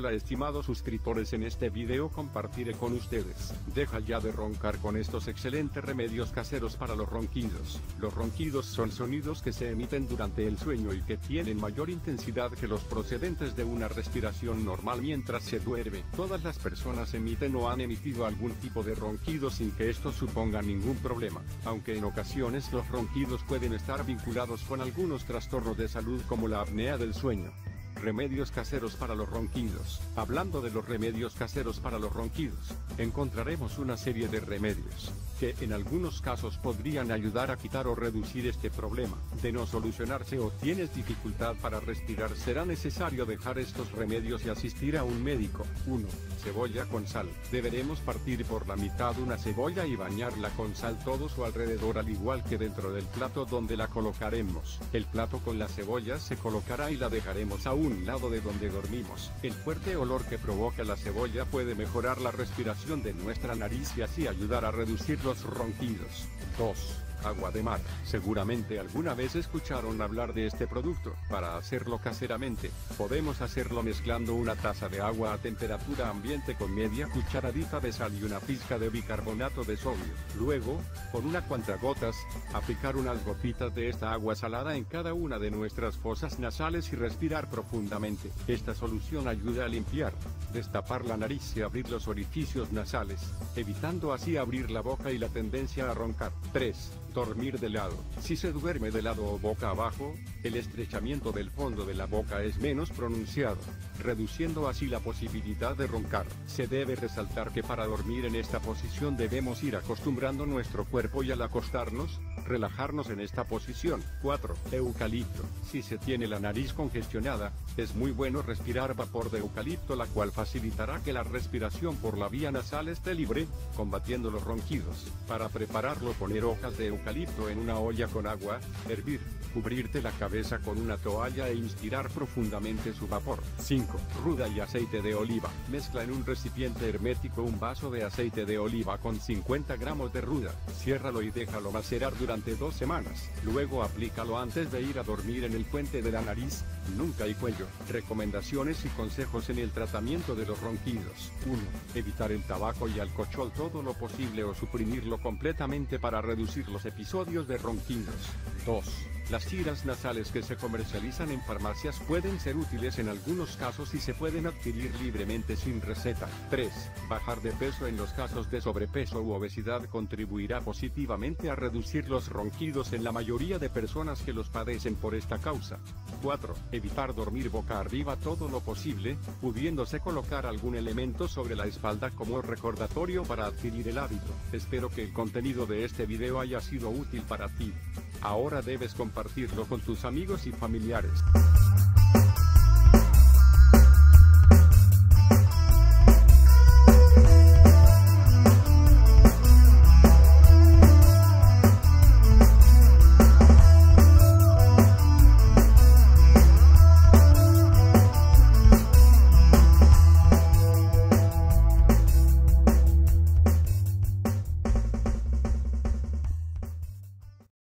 Hola estimados suscriptores, en este video compartiré con ustedes. Deja ya de roncar con estos excelentes remedios caseros para los ronquidos. Los ronquidos son sonidos que se emiten durante el sueño y que tienen mayor intensidad que los procedentes de una respiración normal mientras se duerme. Todas las personas emiten o han emitido algún tipo de ronquido sin que esto suponga ningún problema, aunque en ocasiones los ronquidos pueden estar vinculados con algunos trastornos de salud como la apnea del sueño. Remedios caseros para los ronquidos. Hablando de los remedios caseros para los ronquidos, encontraremos una serie de remedios que en algunos casos podrían ayudar a quitar o reducir este problema. De no solucionarse o tienes dificultad para respirar, será necesario dejar estos remedios y asistir a un médico. 1. Cebolla con sal. Deberemos partir por la mitad una cebolla y bañarla con sal todo su alrededor, al igual que dentro del plato donde la colocaremos. El plato con la cebolla se colocará y la dejaremos a un lado de donde dormimos. El fuerte olor que provoca la cebolla puede mejorar la respiración de nuestra nariz y así ayudar a reducir los ronquidos. 2. Agua de mar. Seguramente alguna vez escucharon hablar de este producto. Para hacerlo caseramente, podemos hacerlo mezclando una taza de agua a temperatura ambiente con media cucharadita de sal y una pizca de bicarbonato de sodio. Luego, con una cuentagotas, aplicar unas gotitas de esta agua salada en cada una de nuestras fosas nasales y respirar profundamente. Esta solución ayuda a limpiar, destapar la nariz y abrir los orificios nasales, evitando así abrir la boca y la tendencia a roncar. 3. Dormir de lado. Si se duerme de lado o boca abajo, el estrechamiento del fondo de la boca es menos pronunciado, reduciendo así la posibilidad de roncar. Se debe resaltar que para dormir en esta posición debemos ir acostumbrando nuestro cuerpo y al acostarnos, relajarnos en esta posición. 4. Eucalipto. Si se tiene la nariz congestionada, es muy bueno respirar vapor de eucalipto, la cual facilitará que la respiración por la vía nasal esté libre, combatiendo los ronquidos. Para prepararlo, poner hojas de eucalipto en una olla con agua, hervir, cubrirte la cabeza con una toalla e inspirar profundamente su vapor. 5. Ruda y aceite de oliva. Mezcla en un recipiente hermético un vaso de aceite de oliva con 50 gramos de ruda. Ciérralo y déjalo macerar durante 2 semanas. Luego aplícalo antes de ir a dormir en el puente de la nariz, nuca y cuello. Recomendaciones y consejos en el tratamiento de los ronquidos. 1. Evitar el tabaco y alcohol todo lo posible o suprimirlo completamente para reducir los episodios de ronquidos. 2. Las tiras nasales que se comercializan en farmacias pueden ser útiles en algunos casos y se pueden adquirir libremente sin receta. 3. Bajar de peso en los casos de sobrepeso u obesidad contribuirá positivamente a reducir los ronquidos en la mayoría de personas que los padecen por esta causa. 4. Evitar dormir boca arriba todo lo posible, pudiéndose colocar algún elemento sobre la espalda como recordatorio para adquirir el hábito. Espero que el contenido de este video haya sido útil para ti. Ahora debes compartirlo con tus amigos y familiares.